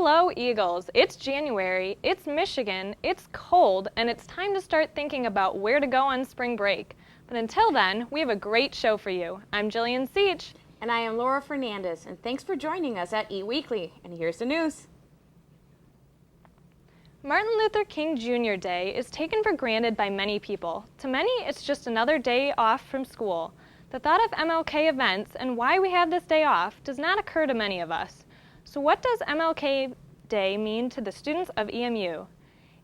Hello, Eagles. It's January, it's Michigan, it's cold, and it's time to start thinking about where to go on spring break. But until then, we have a great show for you. I'm Jillian Seach. And I am Laura Fernandez, and thanks for joining us at E-Weekly. And here's the news. Martin Luther King Jr. Day is taken for granted by many people. To many, it's just another day off from school. The thought of MLK events and why we have this day off does not occur to many of us. So what does MLK Day mean to the students of EMU?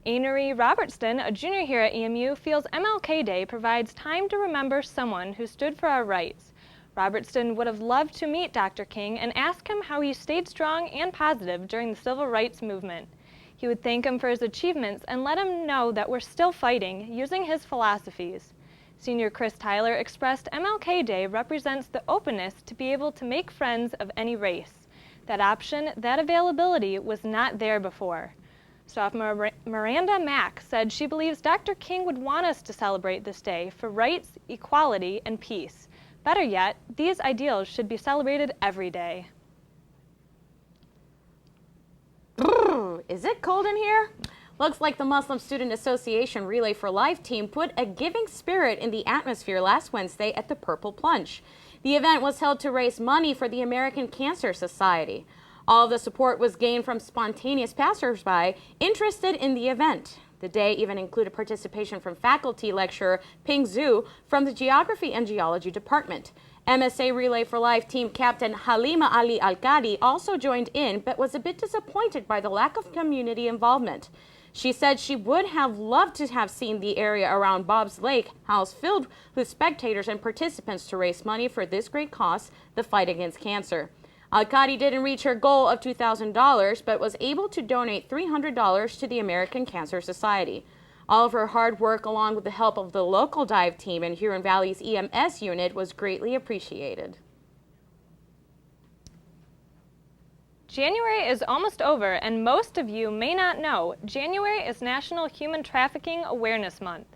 Anery Robertson, a junior here at EMU, feels MLK Day provides time to remember someone who stood for our rights. Robertson would have loved to meet Dr. King and ask him how he stayed strong and positive during the civil rights movement. He would thank him for his achievements and let him know that we're still fighting using his philosophies. Senior Chris Tyler expressed MLK Day represents the openness to be able to make friends of any race. That option, that availability was not there before. Sophomore Miranda Mack said she believes Dr. King would want us to celebrate this day for rights, equality, and peace. Better yet, these ideals should be celebrated every day. Is it cold in here? Looks like the Muslim Student Association Relay for Life team put a giving spirit in the atmosphere last Wednesday at the Purple Plunge. The event was held to raise money for the American Cancer Society. All of the support was gained from spontaneous passersby interested in the event. The day even included participation from faculty lecturer Ping Zhu from the Geography and Geology Department. MSA Relay for Life team captain Halima Ali Al-Qadi also joined in, but was a bit disappointed by the lack of community involvement. She said she would have loved to have seen the area around Bob's Lake House filled with spectators and participants to raise money for this great cause, the fight against cancer. Al-Qadi didn't reach her goal of $2,000, but was able to donate $300 to the American Cancer Society. All of her hard work, along with the help of the local dive team and Huron Valley's EMS unit, was greatly appreciated. January is almost over, and most of you may not know, January is National Human Trafficking Awareness Month.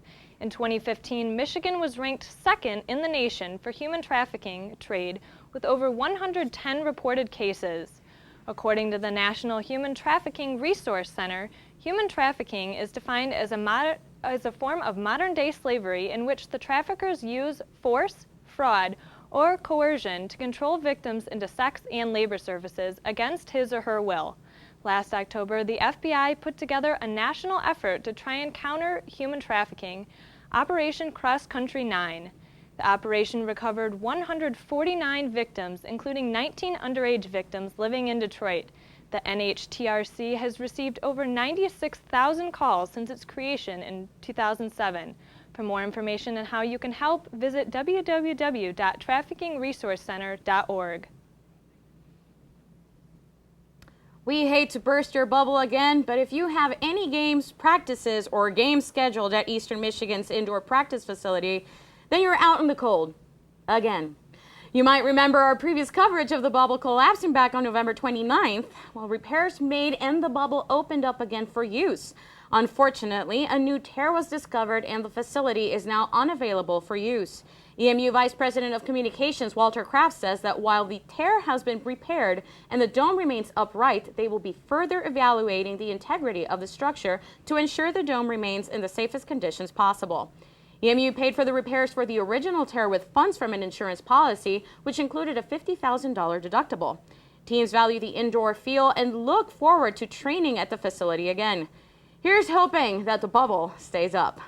In 2015, Michigan was ranked second in the nation for human trafficking trade with over 110 reported cases. According to the National Human Trafficking Resource Center, human trafficking is defined as a form of modern-day slavery in which the traffickers use force, fraud, or coercion to control victims into sex and labor services against his or her will. Last October, the FBI put together a national effort to try and counter human trafficking, Operation Cross Country 9. The operation recovered 149 victims, including 19 underage victims living in Detroit. The NHTRC has received over 96,000 calls since its creation in 2007. For more information on how you can help, visit www.traffickingresourcecenter.org. We hate to burst your bubble again, but if you have any games, practices, or games scheduled at Eastern Michigan's indoor practice facility, then you're out in the cold. Again. You might remember our previous coverage of the bubble collapsing back on November 29th. Well, repairs made and the bubble opened up again for use. Unfortunately, a new tear was discovered and the facility is now unavailable for use. EMU Vice President of Communications Walter Kraft says that while the tear has been repaired and the dome remains upright, they will be further evaluating the integrity of the structure to ensure the dome remains in the safest conditions possible. EMU paid for the repairs for the original tear with funds from an insurance policy, which included a $50,000 deductible. Teams value the indoor feel and look forward to training at the facility again. Here's hoping that the bubble stays up.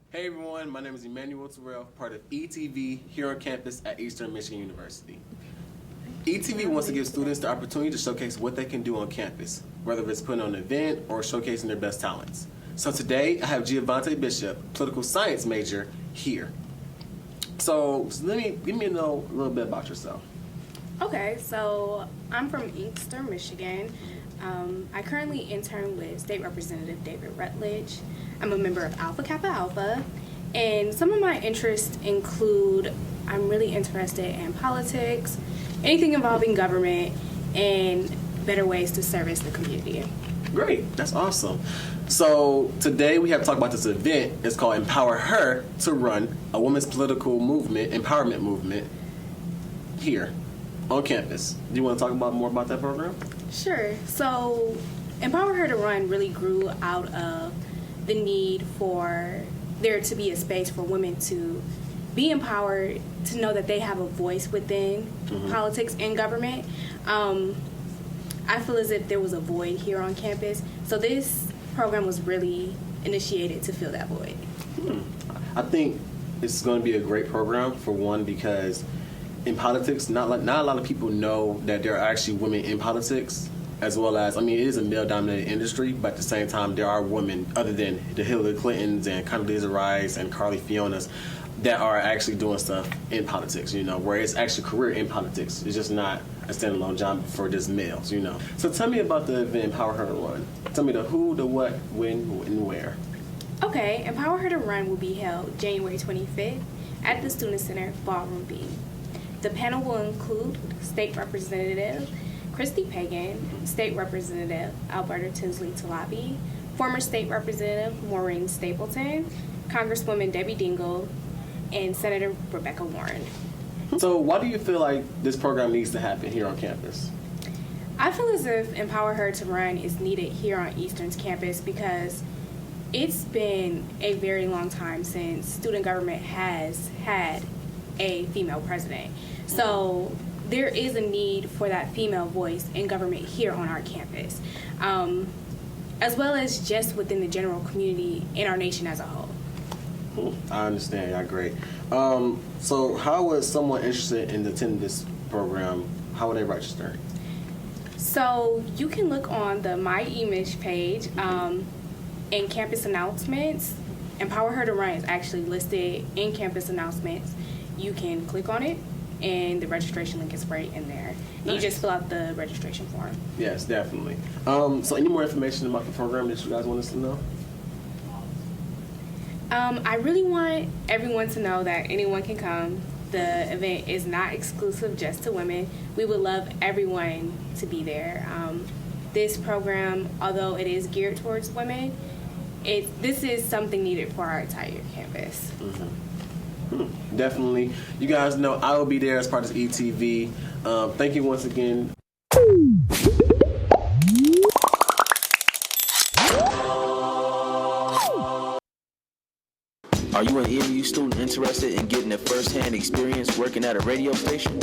Hey everyone, my name is Emmanuel Terrell, part of ETV here on campus at Eastern Michigan University. ETV wants to give students the opportunity to showcase what they can do on campus, whether it's putting on an event or showcasing their best talents. So today I have Giavante Bishop, political science major, here. So let me know a little bit about yourself. Okay, so I'm from Eastern Michigan. I currently intern with State Representative David Rutledge. I'm a member of Alpha Kappa Alpha, and some of my interests include I'm really interested in politics, anything involving government, and better ways to service the community. Great, that's awesome. So today we have to talk about this event. It's called Empower Her to Run, a women's political movement, empowerment movement here. on campus. Do you want to talk more about that program? Sure. So, Empower Her to Run really grew out of the need for there to be a space for women to be empowered, to know that they have a voice within politics and government. I feel as if there was a void here on campus, so this program was really initiated to fill that void. I think it's going to be a great program, for one, because in politics, not a lot of people know that there are actually women in politics, as well as, I mean, it is a male-dominated industry, but at the same time, there are women, other than the Hillary Clintons and Condoleezza Rice and Carly Fionas, that are actually doing stuff in politics, where it's actually a career in politics. It's just not a standalone job for just males, So tell me about the event Empower Her to Run. Tell me the who, the what, when, and where. Okay, Empower Her to Run will be held January 25th at the Student Center, Ballroom B. The panel will include State Representative Christy Pagan, State Representative Alberta Tinsley Talabi, former State Representative Maureen Stapleton, Congresswoman Debbie Dingell, and Senator Rebecca Warren. So why do you feel like this program needs to happen here on campus? I feel as if Empower Her to Run is needed here on Eastern's campus because it's been a very long time since student government has had a female president. So there is a need for that female voice in government here on our campus, as well as just within the general community in our nation as a whole. I understand. Yeah, great. So how would someone interested in attending this program, how would they register? So you can look on the My Image page in campus announcements. Empower Her to Run is actually listed in campus announcements. You can click on it, and the registration link is right in there. Nice. You just fill out the registration form. Yes, definitely. So any more information about the program that you guys want us to know? I really want everyone to know that anyone can come. The event is not exclusive just to women. We would love everyone to be there. This program, although it is geared towards women, this is something needed for our entire campus. Definitely. You guys know I will be there as part of ETV. Thank you once again. Are you an EMU student interested in getting a first-hand experience working at a radio station?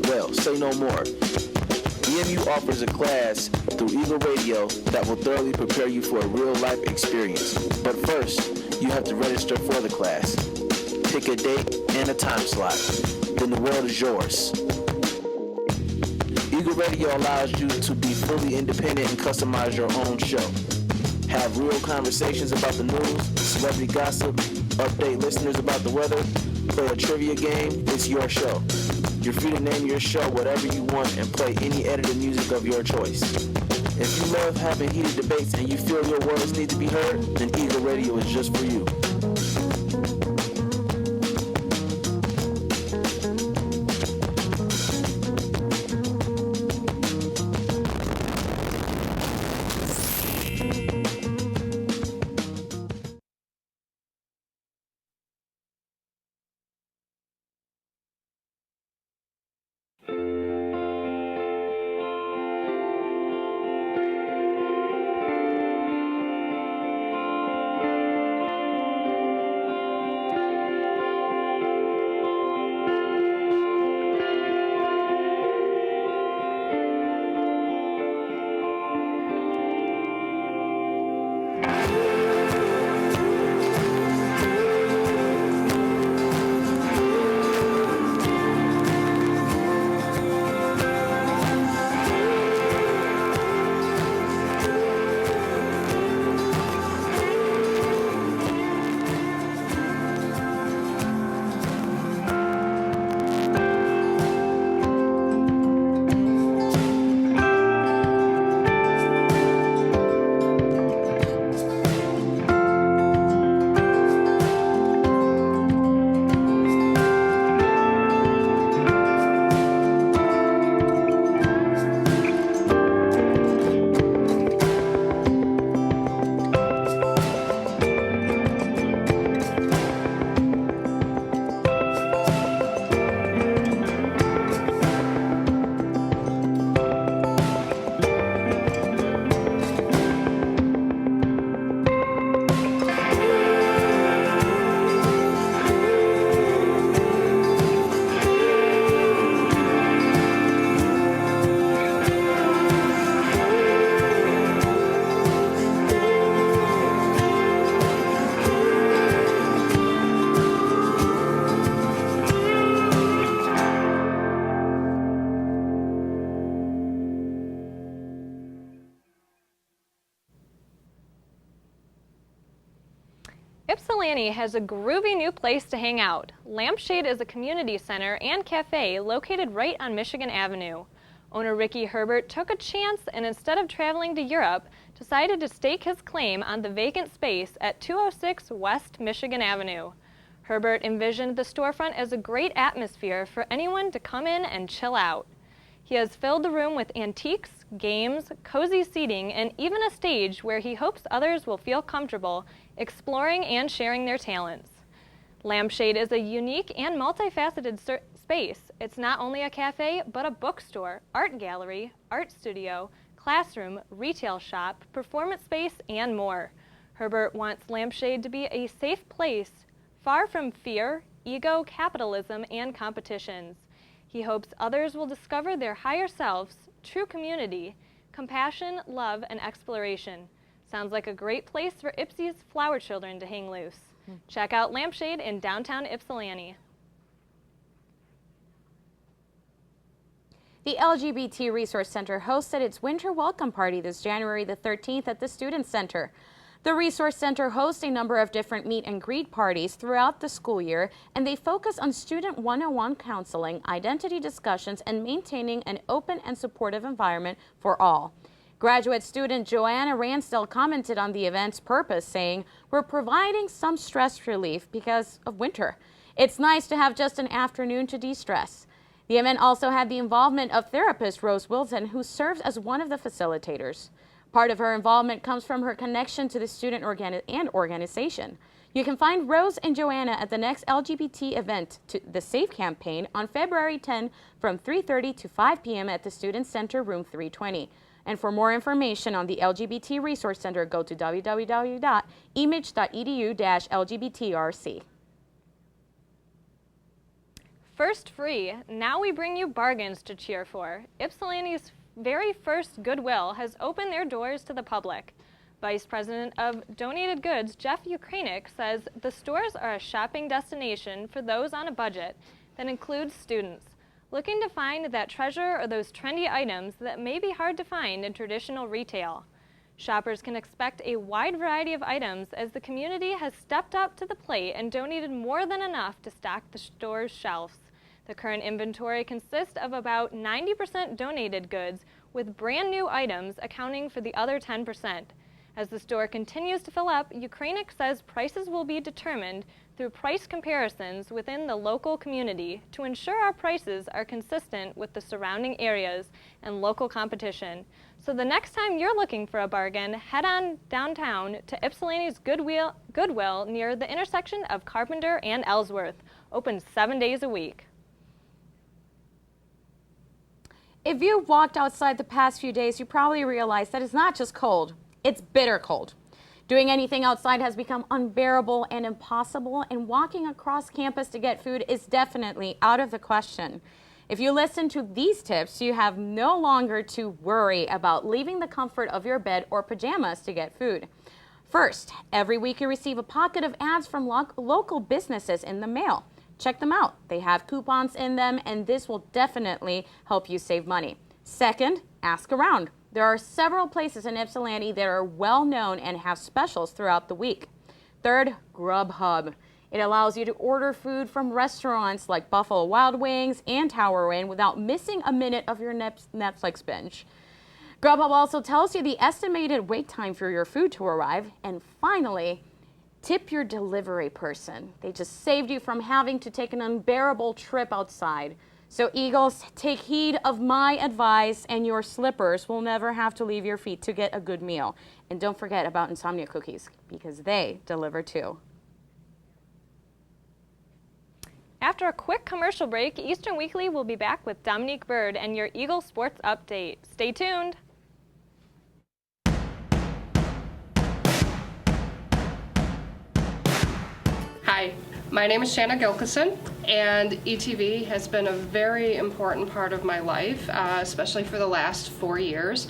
Well, say no more. EMU offers a class through Eagle Radio that will thoroughly prepare you for a real-life experience. But first, you have to register for the class. Pick a date and a time slot. Then the world is yours. Eagle Radio allows you to be fully independent and customize your own show. Have real conversations about the news, celebrity gossip, update listeners about the weather, play a trivia game. It's your show. You're free to name your show whatever you want and play any edited music of your choice. If you love having heated debates and you feel your words need to be heard, then Eagle Radio is just for you. Ypsilanti has a groovy new place to hang out. Lampshade is a community center and cafe located right on Michigan Avenue. Owner Ricky Herbert took a chance and instead of traveling to Europe, decided to stake his claim on the vacant space at 206 West Michigan Avenue. Herbert envisioned the storefront as a great atmosphere for anyone to come in and chill out. He has filled the room with antiques, games, cozy seating, and even a stage where he hopes others will feel comfortable exploring and sharing their talents. Lampshade is a unique and multifaceted space. It's not only a cafe, but a bookstore, art gallery, art studio, classroom, retail shop, performance space, and more. Herbert wants Lampshade to be a safe place, far from fear, ego, capitalism, and competitions. He hopes others will discover their higher selves, true community, compassion, love, and exploration. Sounds like a great place for Ipsy's flower children to hang loose. Check out Lampshade in downtown Ypsilanti. The LGBT Resource Center hosted its winter welcome party this January the 13th at the Student Center. The Resource Center hosts a number of different meet and greet parties throughout the school year, and they focus on student one-on-one counseling, identity discussions, and maintaining an open and supportive environment for all. Graduate student Joanna Ransdell commented on the event's purpose, saying, "We're providing some stress relief because of winter. It's nice to have just an afternoon to de-stress." The event also had the involvement of therapist Rose Wilson, who serves as one of the facilitators. Part of her involvement comes from her connection to the student and organization. You can find Rose and Joanna at the next LGBT event, the SAFE campaign, on February 10 from 3:30 to 5 p.m. at the Student Center, room 320. And for more information on the LGBT Resource Center, go to www.emich.edu/LGBTRC. First free, now we bring you bargains to cheer for. Ypsilanti's very first Goodwill has opened their doors to the public. Vice President of Donated Goods, Jeff Ukrainic, says the stores are a shopping destination for those on a budget that includes students looking to find that treasure or those trendy items that may be hard to find in traditional retail. Shoppers can expect a wide variety of items as the community has stepped up to the plate and donated more than enough to stock the store's shelves. The current inventory consists of about 90% donated goods, with brand new items accounting for the other 10%. As the store continues to fill up, Ukrainic says prices will be determined through price comparisons within the local community to ensure our prices are consistent with the surrounding areas and local competition. So the next time you're looking for a bargain, head on downtown to Ypsilanti's Goodwill near the intersection of Carpenter and Ellsworth, open 7 days a week. If you've walked outside the past few days, you probably realize that it's not just cold, it's bitter cold. Doing anything outside has become unbearable and impossible, and walking across campus to get food is definitely out of the question. If you listen to these tips, you have no longer to worry about leaving the comfort of your bed or pajamas to get food. First, every week you receive a pocket of ads from local businesses in the mail. Check them out. They have coupons in them, and this will definitely help you save money. Second, ask around. There are several places in Ypsilanti that are well known and have specials throughout the week. Third, Grubhub. It allows you to order food from restaurants like Buffalo Wild Wings and Tower Inn without missing a minute of your Netflix binge. Grubhub also tells you the estimated wait time for your food to arrive. And finally, tip your delivery person. They just saved you from having to take an unbearable trip outside. So Eagles, take heed of my advice, and your slippers will never have to leave your feet to get a good meal. And don't forget about Insomnia Cookies, because they deliver too. After a quick commercial break, Eastern Weekly will be back with Dominique Bird and your Eagle Sports Update. Stay tuned. Hi, my name is Shanna Gilkison, and ETV has been a very important part of my life, especially for the last 4 years.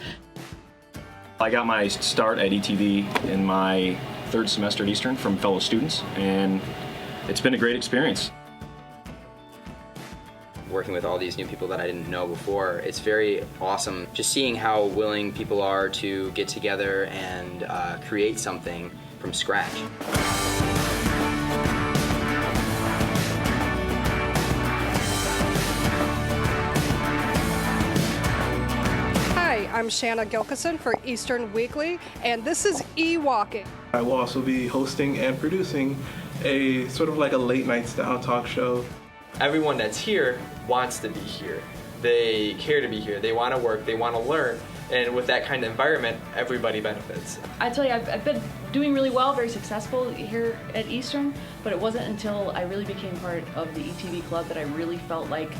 I got my start at ETV in my third semester at Eastern from fellow students, and it's been a great experience. Working with all these new people that I didn't know before, it's very awesome just seeing how willing people are to get together and create something from scratch. I'm Shanna Gilkison for Eastern Weekly, and this is E-Walking. I will also be hosting and producing a sort of like a late night style talk show. Everyone that's here wants to be here. They care to be here. They want to work. They want to learn. And with that kind of environment, everybody benefits. I tell you, I've been doing really well, very successful here at Eastern, but it wasn't until I really became part of the ETV club that I really felt like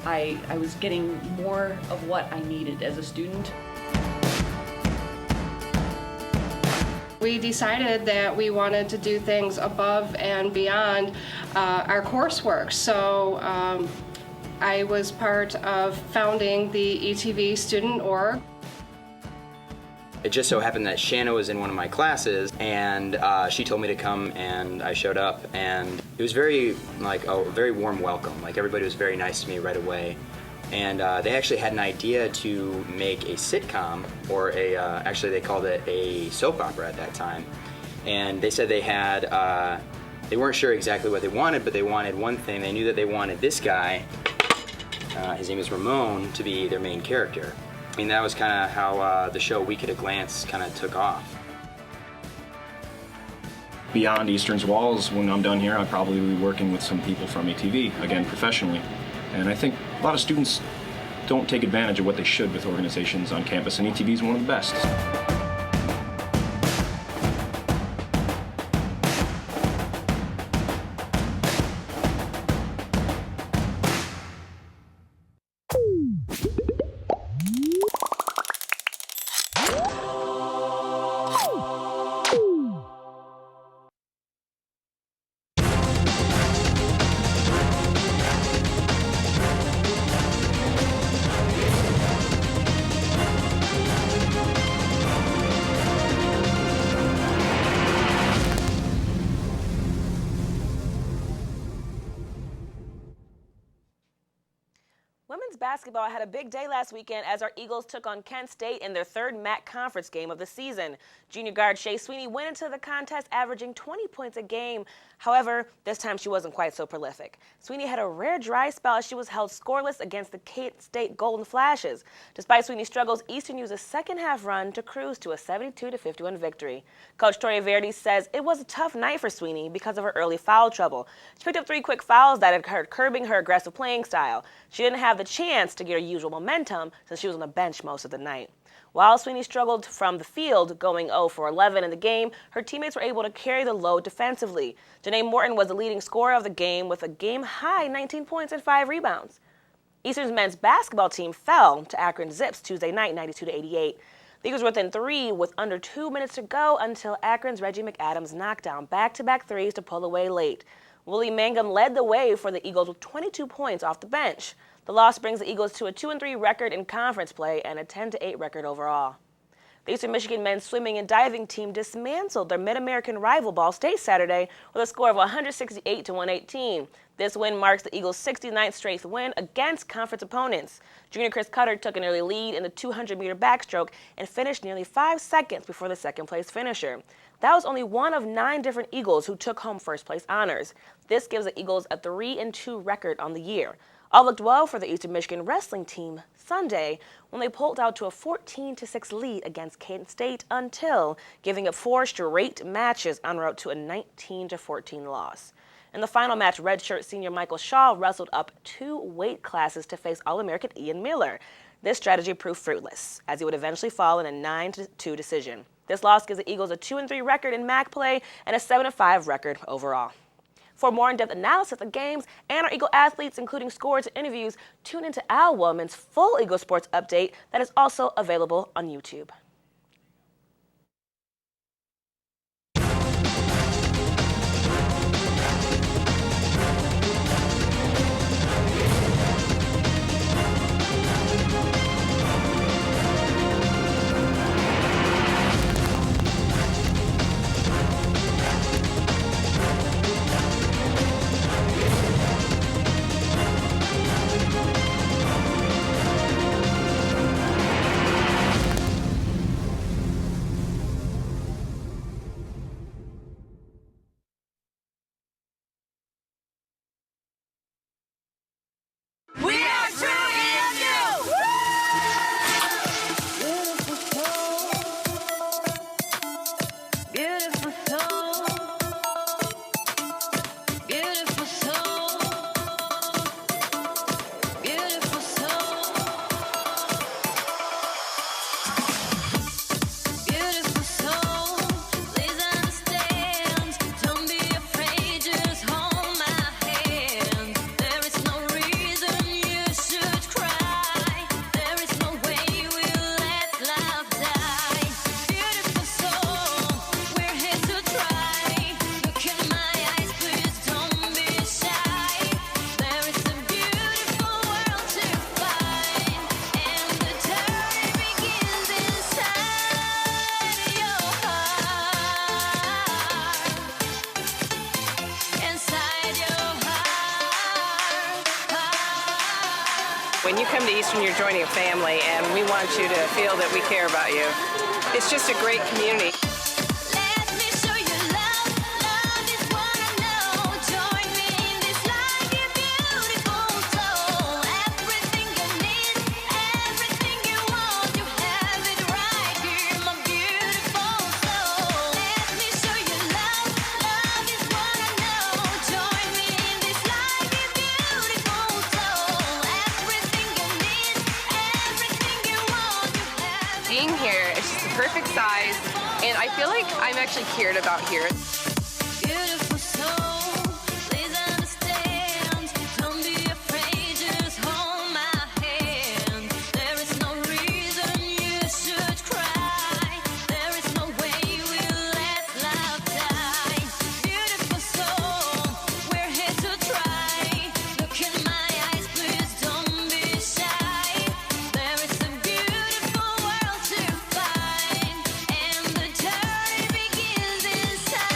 I was getting more of what I needed as a student. We decided that we wanted to do things above and beyond our coursework. So I was part of founding the ETV Student Org. It just so happened that Shanna was in one of my classes, and she told me to come, and I showed up, and it was very warm welcome. Like, everybody was very nice to me right away, and they actually had an idea to make a sitcom, or actually they called it a soap opera at that time, and they said they had they weren't sure exactly what they wanted, but they wanted one thing. They knew that they wanted this guy, his name is Ramon, to be their main character. I mean, that was kind of how the show Week at a Glance kind of took off. Beyond Eastern's walls, when I'm done here, I'll probably be working with some people from ETV, again, professionally. And I think a lot of students don't take advantage of what they should with organizations on campus, and ETV is one of the best. Women's basketball had a big day last weekend as our Eagles took on Kent State in their third MAC conference game of the season. Junior guard Shea Sweeney went into the contest averaging 20 points a game. However, this time she wasn't quite so prolific. Sweeney had a rare dry spell as she was held scoreless against the Kent State Golden Flashes. Despite Sweeney's struggles, Eastern used a second-half run to cruise to a 72-51 victory. Coach Toria Verdi says it was a tough night for Sweeney because of her early foul trouble. She picked up 3 quick fouls that had her curbing her aggressive playing style. She didn't have the chance to get her usual momentum since she was on the bench most of the night. While Sweeney struggled from the field, going 0 for 11 in the game, her teammates were able to carry the load defensively. Janae Morton was the leading scorer of the game with a game-high 19 points and 5 rebounds. Eastern's men's basketball team fell to Akron Zips Tuesday night, 92-88. The Eagles were within 3 with under 2 minutes to go until Akron's Reggie McAdams knocked down back-to-back threes to pull away late. Willie Mangum led the way for the Eagles with 22 points off the bench. The loss brings the Eagles to a 2-3 record in conference play and a 10-8 record overall. The Eastern Michigan men's swimming and diving team dismantled their Mid-American rival Ball State Saturday with a score of 168-118. This win marks the Eagles' 69th straight win against conference opponents. Junior Chris Cutter took an early lead in the 200-meter backstroke and finished nearly 5 seconds before the second-place finisher. That was only one of 9 different Eagles who took home first-place honors. This gives the Eagles a 3-2 record on the year. All looked well for the Eastern Michigan wrestling team Sunday when they pulled out to a 14-6 lead against Kent State until giving up 4 straight matches en route to a 19-14 loss. In the final match, redshirt senior Michael Shaw wrestled up 2 weight classes to face All-American Ian Miller. This strategy proved fruitless, as he would eventually fall in a 9-2 decision. This loss gives the Eagles a 2-3 record in MAC play and a 7-5 record overall. For more in-depth analysis of the games and our Eagle athletes, including scores and interviews, tune into Al Woman's full Eagle Sports update that is also available on YouTube. When you come to Eastern, you're joining a family, and we want you to feel that we care about you. It's just a great community. Being here, it's just the perfect size, and I feel like I'm actually cared about here. Beautiful soul, please understand. Don't be afraid, just hold my hand. There is no reason you should cry. There is no way we'll let love die. Beautiful soul, we're here to try. Look in my eyes, please don't be shy. There is a beautiful world to find, and the journey begins inside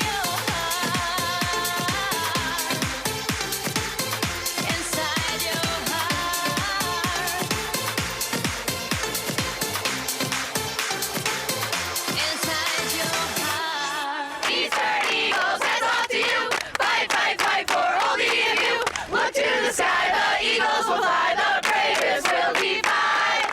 your heart. Inside your heart. Inside your heart. Eastern Eagles, hats off to you. Fight, fight, fight for all the EMU. Look to the sky, the Eagles will fly. The bravest will defy.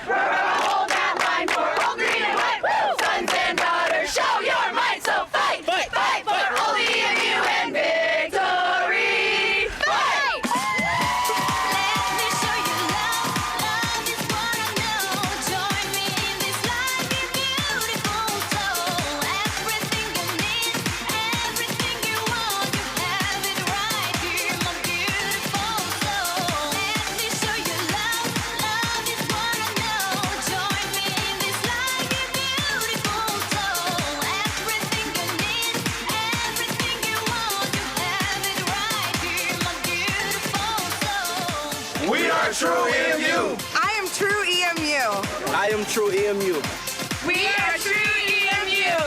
Forever hold that line for all green and white. Woo! Sons and daughters, show your might. So fight, fight, fight for all the EMU and victory. Fight! Let me show you love. Love is what I know. Join me in this life, be beautiful soul. Everything you need, everything you want, you have it right here, my beautiful soul. Let me show you love. Love is what I know. Join me in this life, be beautiful soul. Everything you need, everything you want, you have it right here, my beautiful soul. We are true EMU. I am true EMU. I am true EMU. We are true EMU.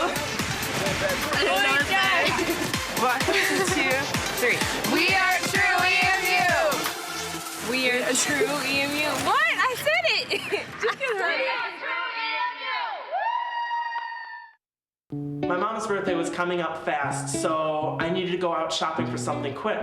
One, two, three. We are true EMU. We are true EMU. What? I said it. Just get hurry. My mom's birthday was coming up fast, so I needed to go out shopping for something quick.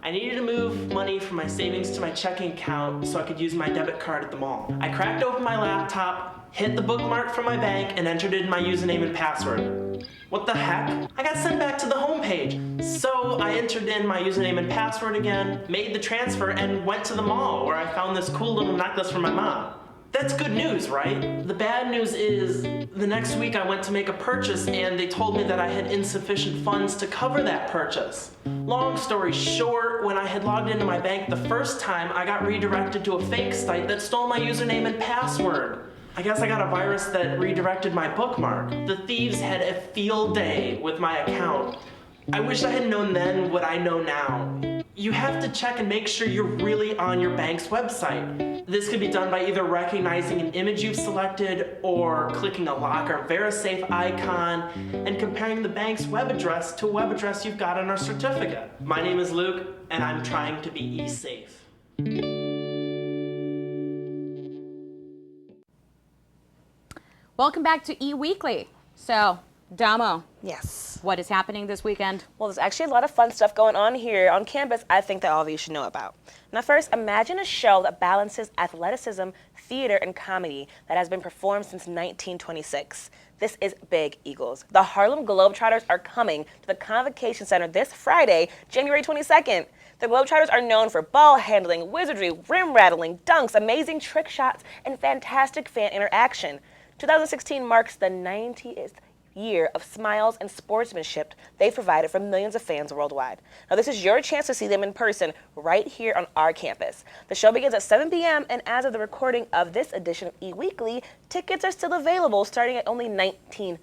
I needed to move money from my savings to my checking account so I could use my debit card at the mall. I cracked open my laptop, hit the bookmark from my bank, and entered in my username and password. What the heck? I got sent back to the home page. So I entered in my username and password again, made the transfer, and went to the mall where I found this cool little necklace for my mom. That's good news, right? The bad news is, the next week I went to make a purchase and they told me that I had insufficient funds to cover that purchase. Long story short, when I had logged into my bank the first time, I got redirected to a fake site that stole my username and password. I guess I got a virus that redirected my bookmark. The thieves had a field day with my account. I wish I had known then what I know now. You have to check and make sure you're really on your bank's website. This can be done by either recognizing an image you've selected or clicking a lock or VeriSafe icon and comparing the bank's web address to a web address you've got on our certificate. My name is Luke, and I'm trying to be e-safe. Welcome back to E-Weekly. So, Damo. Yes. What is happening this weekend? Well, there's actually a lot of fun stuff going on here on campus I think that all of you should know about. Now first, imagine a show that balances athleticism, theater, and comedy that has been performed since 1926. This is Big Eagles. The Harlem Globetrotters are coming to the Convocation Center this Friday, January 22nd. The Globetrotters are known for ball handling, wizardry, rim rattling, dunks, amazing trick shots, and fantastic fan interaction. 2016 marks the 90th year of smiles and sportsmanship they've provided for millions of fans worldwide. Now this is your chance to see them in person right here on our campus. The show begins at 7 p.m. and as of the recording of this edition of E-Weekly, tickets are still available starting at only $19.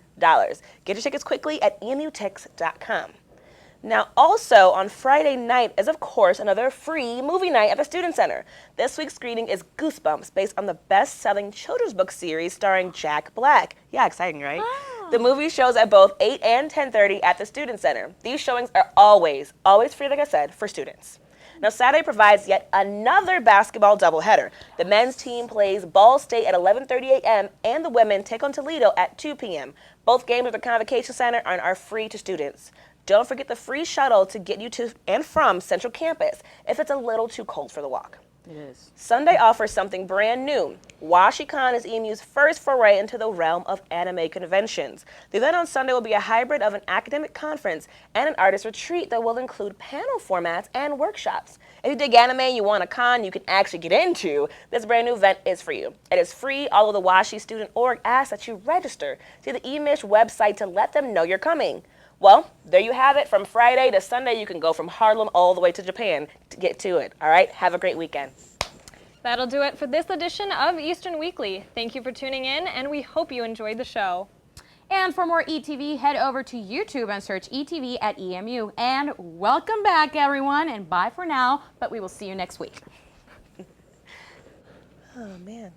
Get your tickets quickly at emutix.com. Now also on Friday night is of course another free movie night at the Student Center. This week's screening is Goosebumps, based on the best-selling children's book series starring Jack Black. Yeah, exciting, right? The movie shows at both 8 and 10:30 at the Student Center. These showings are always free, like I said, for students. Now, Saturday provides yet another basketball doubleheader. The men's team plays Ball State at 11:30 a.m. and the women take on Toledo at 2 p.m. Both games at the Convocation Center and are free to students. Don't forget the free shuttle to get you to and from Central Campus if it's a little too cold for the walk. It is. Sunday offers something brand new. WashiCon is EMU's first foray into the realm of anime conventions. The event on Sunday will be a hybrid of an academic conference and an artist retreat that will include panel formats and workshops. If you dig anime and you want a con you can actually get into, this brand new event is for you. It is free, although the Washi Student Org asks that you register to the EMISH website to let them know you're coming. Well, there you have it. From Friday to Sunday, you can go from Harlem all the way to Japan to get to it. All right? Have a great weekend. That'll do it for this edition of Eastern Weekly. Thank you for tuning in, and we hope you enjoyed the show. And for more ETV, head over to YouTube and search ETV at EMU. And welcome back, everyone, and bye for now, but we will see you next week. Oh, man.